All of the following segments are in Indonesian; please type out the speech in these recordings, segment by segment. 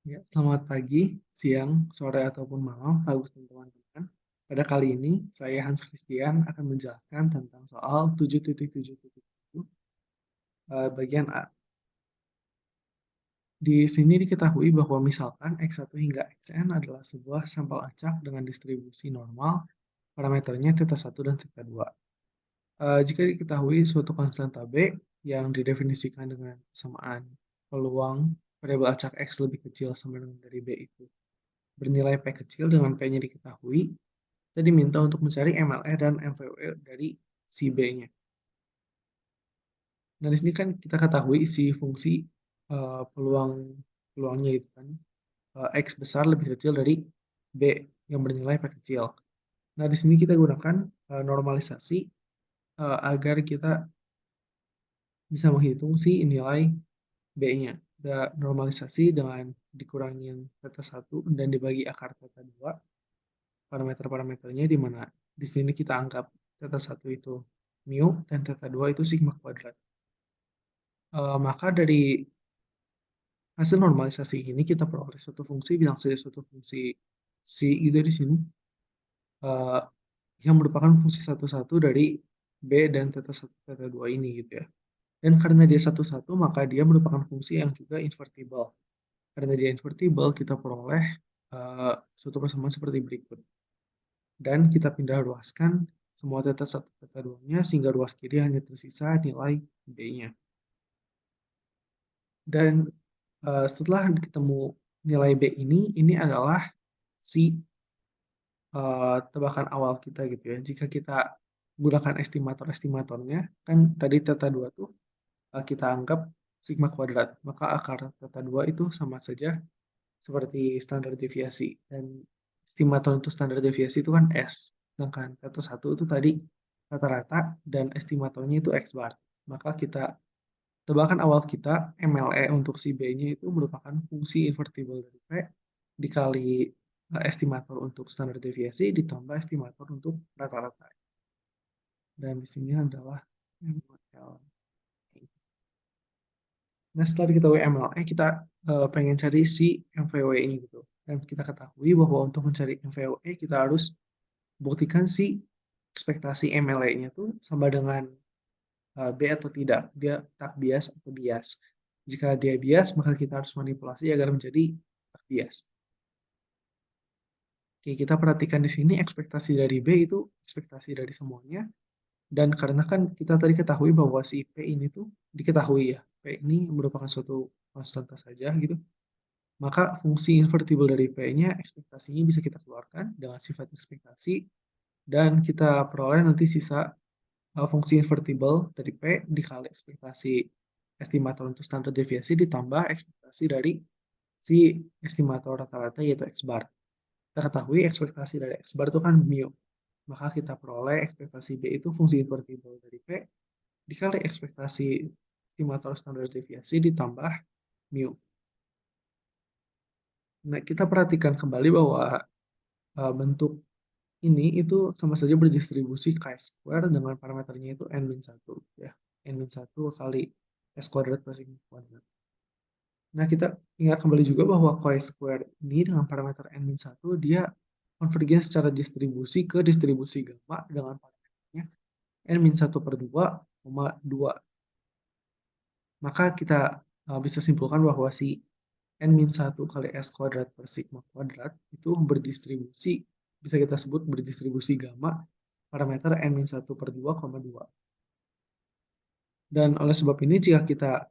Ya, selamat pagi, siang, sore, ataupun malam, Pak Agus dan teman-teman. Pada kali ini, saya Hans Christian akan menjelaskan tentang soal 7.7.7 bagian A. Di sini diketahui bahwa misalkan X1 hingga Xn adalah sebuah sampel acak dengan distribusi normal, parameternya θ1 dan θ2. Jika diketahui suatu konstanta B yang didefinisikan dengan persamaan peluang variabel acak X lebih kecil sama dengan dari B itu bernilai P kecil dengan P-nya diketahui, kita diminta untuk mencari MLE dan MVWE dari si B-nya. Nah, di sini kan kita ketahui si fungsi peluangnya itu kan X besar lebih kecil dari B yang bernilai P kecil. Nah, di sini kita gunakan normalisasi agar kita bisa menghitung si nilai B-nya. Kita normalisasi dengan dikurangin θ1 dan dibagi akar θ2 parameter-parameternya di mana di sini kita anggap θ1 itu mu dan θ2 itu sigma kuadrat. Maka dari hasil normalisasi ini kita peroleh suatu fungsi bilang saja suatu fungsi si gitu di sini uh, yang merupakan fungsi satu-satu dari B dan θ1 θ2 ini gitu ya. Dan karena dia satu-satu maka dia merupakan fungsi yang juga invertible. Karena dia invertible kita peroleh suatu persamaan seperti berikut. Dan kita pindah ruaskan semua θ1 θ2-nya sehingga ruas kiri hanya tersisa nilai B-nya. Dan setelah ketemu nilai B ini adalah si tebakan awal kita gitu ya. Jika kita gunakan estimatornya, kan tadi θ2 tuh kita anggap sigma kuadrat, maka akar θ2 itu sama saja seperti standar deviasi. Dan estimator untuk standar deviasi itu kan S. Sedangkan θ1 itu tadi rata-rata dan estimatornya itu X bar. Maka kita tebakan awal kita MLE untuk si B-nya itu merupakan fungsi invertible dari P dikali estimator untuk standar deviasi ditambah estimator untuk rata-rata. Dan di sini adalah MLE. Nah, setelah diketahui MLE, kita pengen cari si MVWE gitu. Dan kita ketahui bahwa untuk mencari MVWE, kita harus buktikan si ekspektasi MLE-nya tuh sama dengan B atau tidak. Dia tak bias atau bias. Jika dia bias, maka kita harus manipulasi agar menjadi tak bias. Oke, kita perhatikan di sini ekspektasi dari B itu ekspektasi dari semuanya. Dan karena kan kita tadi ketahui bahwa si P ini tuh diketahui ya. P ini merupakan suatu konstanta saja gitu. Maka fungsi invertible dari P-nya ekspektasinya bisa kita keluarkan dengan sifat ekspektasi. Dan kita peroleh nanti sisa fungsi invertible dari P dikali ekspektasi estimator untuk standar deviasi ditambah ekspektasi dari si estimator rata-rata yaitu X bar. Kita ketahui ekspektasi dari X bar itu kan mu. Maka kita peroleh ekspektasi B itu fungsi invertible dari P dikali ekspektasi estimator standar deviasi ditambah mu. Nah, kita perhatikan kembali bahwa bentuk ini itu sama saja berdistribusi chi-square dengan parameternya itu n-1 ya. n-1 kali s kuadrat plus sigma kuadrat. Nah, kita ingat kembali juga bahwa chi-square ini dengan parameter n-1 dia konvergen secara distribusi ke distribusi gamma dengan parameternya n-1 per 2, 2. Maka kita bisa simpulkan bahwa si n-1 kali s kuadrat per sigma kuadrat itu berdistribusi, bisa kita sebut berdistribusi gamma parameter n-1 per 2, 2. Dan oleh sebab ini jika kita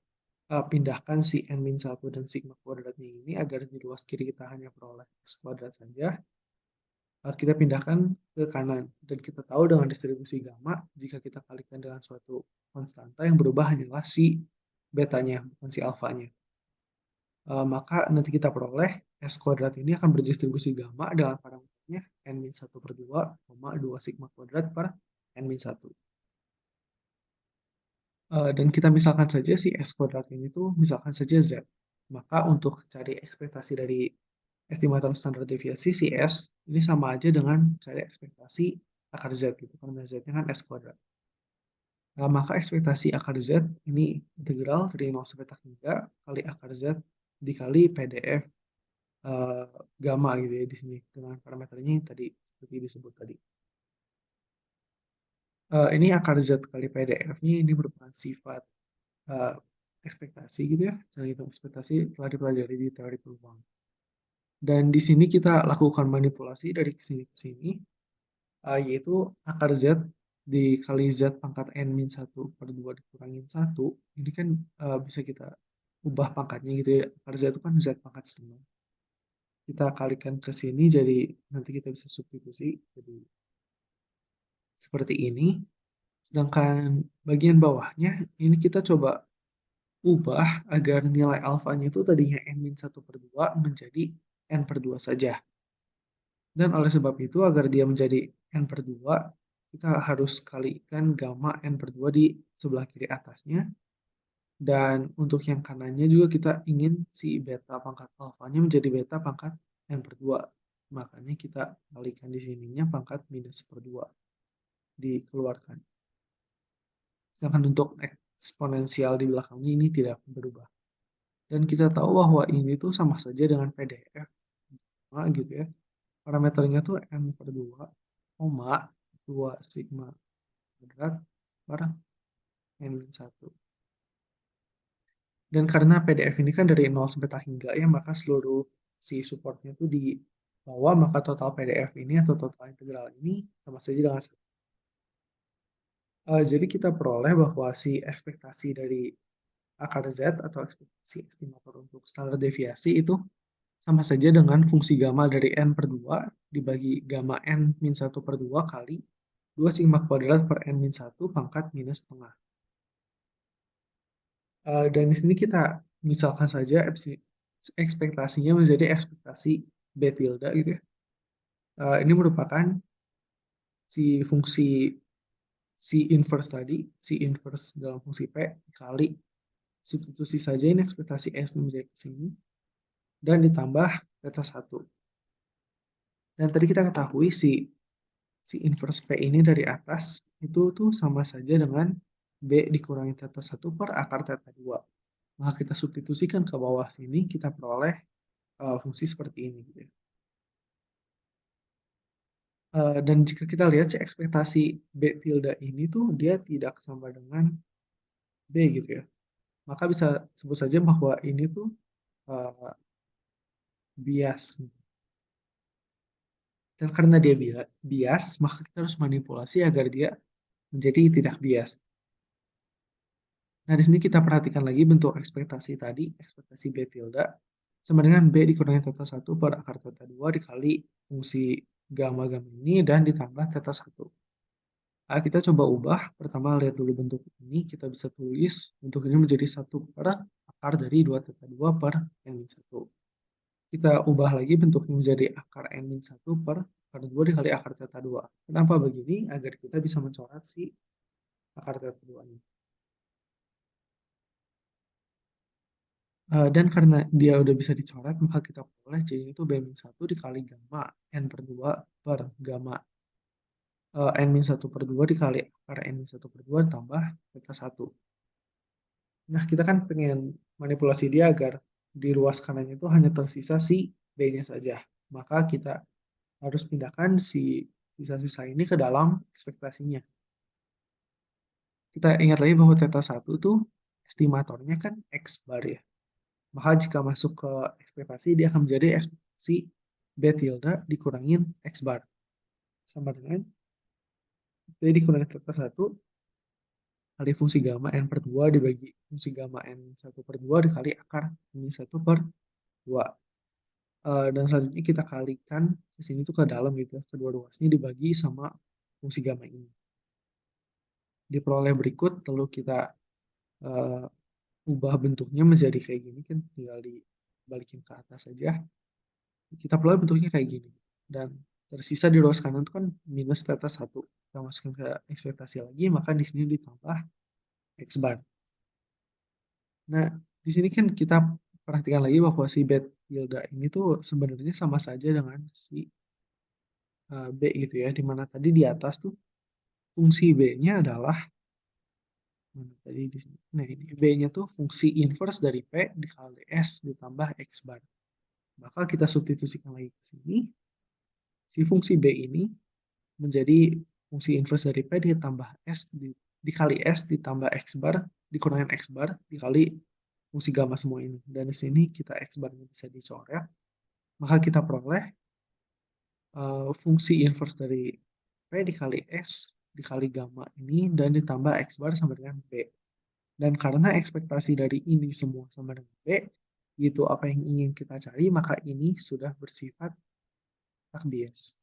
pindahkan si n-1 dan sigma kuadratnya ini agar di luas kiri kita hanya peroleh s kuadrat saja, kita pindahkan ke kanan. Dan kita tahu dengan distribusi gamma, jika kita kalikan dengan suatu konstanta yang berubah hanyalah si betanya, bukan si alfanya. Maka nanti kita peroleh S kuadrat ini akan berdistribusi gamma dengan parameternya n-1 per 2, 2 sigma kuadrat per n-1. Dan kita misalkan saja si S kuadrat ini tuh misalkan saja Z. Maka untuk cari ekspektasi dari estimator standar deviasi si S ini sama aja dengan cari ekspektasi akar Z gitu. Karena Z-nya kan S kuadrat. Nah, maka ekspektasi akar Z ini integral dari 0 sampai tak 3 kali akar Z dikali PDF eee, gamma gitu ya di sini dengan parameternya yang tadi seperti disebut tadi. Ini akar Z kali PDF-nya ini merupakan sifat, eee, ekspektasi gitu ya, cara hitung ekspektasi telah dipelajari di teori peluang. Dan di sini kita lakukan manipulasi dari sini ke sini, yaitu akar Z dikali Z pangkat N-1/2 dikurangin 1, ini kan, bisa kita ubah pangkatnya gitu ya, akar Z itu kan Z pangkat setengah. Kita kalikan ke sini jadi nanti kita bisa substitusi jadi seperti ini. Sedangkan bagian bawahnya ini kita coba ubah agar nilai alfanya itu tadinya N-1/2 menjadi N/2 saja. Dan oleh sebab itu agar dia menjadi N/2, kita harus kalikan gamma N/2 di sebelah kiri atasnya. Dan untuk yang kanannya juga kita ingin si beta pangkat alfanya menjadi beta pangkat N/2. Makanya kita kalikan di sininya pangkat -1/2 dikeluarkan. Sedangkan untuk eksponensial di belakangnya ini tidak berubah. Dan kita tahu bahwa ini tuh sama saja dengan PDF, gitu ya. Parameternya tuh N/2, 2 sigma kuadrat per N-1. Dan karena PDF ini kan dari 0 sampai tak hingga ya, maka seluruh si supportnya itu di bawah, maka total PDF ini atau total integral ini sama saja dengan 1. Jadi kita peroleh bahwa si ekspektasi dari akar Z atau ekspektasi estimator untuk standar deviasi itu sama saja dengan fungsi gamma dari N/2 dibagi gamma N-1/2 kali 2 sigma kuadrat per N-1 pangkat minus setengah. Dan di sini kita misalkan saja ekspektasinya menjadi ekspektasi B tilde gitu ya. Ini merupakan si fungsi si inverse tadi, si inverse dalam fungsi P kali substitusi saja ini ekspektasi S menjadi ke sini dan ditambah theta 1. Dan tadi kita ketahui si inverse P ini dari atas itu tuh sama saja dengan B dikurangi theta 1 per akar theta 2. Maka kita substitusikan ke bawah sini, kita peroleh fungsi seperti ini gitu ya. Dan jika kita lihat si ekspektasi B tilde ini tuh dia tidak sama dengan B gitu ya. Maka bisa sebut saja bahwa ini tuh bias. Dan karena dia bias, maka kita harus manipulasi agar dia menjadi tidak bias. Nah, di sini kita perhatikan lagi bentuk ekspektasi tadi, ekspektasi B tilde, sama dengan B dikurangi theta 1 per akar theta 2 dikali fungsi gamma-gamma ini dan ditambah theta 1. Kita coba ubah, pertama lihat dulu bentuk ini, kita bisa tulis bentuk ini menjadi 1 per akar dari 2 theta 2 per N-1. Kita ubah lagi bentuknya menjadi akar N-1 per akar 2 dikali akar theta 2. Kenapa begini? Agar kita bisa mencoret si akar theta 2 ini. Dan karena dia udah bisa dicoret, maka kita peroleh jadinya itu B-1 dikali gamma N/2 per gamma N-1/2 dikali akar N-1/2 tambah theta 1. Nah, kita kan pengen manipulasi dia agar di ruas kanannya itu hanya tersisa si B-nya saja. Maka kita harus pindahkan si sisa-sisa ini ke dalam ekspektasinya. Kita ingat lagi bahwa theta 1 tuh estimatornya kan X bar ya. Maka jika masuk ke ekspektasi, dia akan menjadi ekspektasi B tilde dikurangin X bar. Sama dengan B dikurangi theta 1 kali fungsi gamma N/2 dibagi fungsi gamma N1/2 dikali akar N1/2. Dan selanjutnya kita kalikan ke sini tuh ke dalam gitu ya, kedua ruasnya dibagi sama fungsi gamma ini. Diperoleh berikut, lalu kita uh, ubah bentuknya menjadi kayak gini kan, tinggal dibalikin ke atas saja. Kita peroleh bentuknya kayak gini. Dan tersisa di ruas kanan itu kan minus theta 1. Kita masukkan ke ekspektasi lagi, maka di sini ditambah X bar. Nah, di sini kan kita perhatikan lagi bahwa si B tilde ini tuh sebenarnya sama saja dengan si B gitu ya, dimana tadi di atas tuh fungsi B-nya adalah mana tadi di sini. Nah, ini B-nya tuh fungsi inverse dari P dikali S ditambah X bar. Maka kita substitusikan lagi ke sini. Si fungsi B ini menjadi fungsi inverse dari P ditambah S dikali S ditambah X bar dikurangin X bar dikali fungsi gamma semua ini. Dan di sini kita X barnya bisa dicoret. Maka kita peroleh fungsi inverse dari P dikali S dikali gamma ini dan ditambah X bar sama dengan B. Dan karena ekspektasi dari ini semua sama dengan B, itu apa yang ingin kita cari, maka ini sudah bersifat tak bias.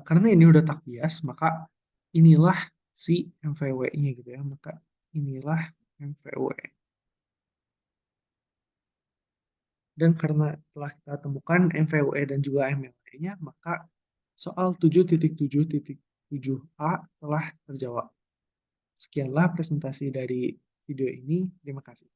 Karena ini udah tak bias, maka inilah si MVW-nya gitu ya. Maka inilah MVW. Dan karena telah kita temukan MVW dan juga MLT-nya, maka soal 7.7.7a telah terjawab. Sekianlah presentasi dari video ini. Terima kasih.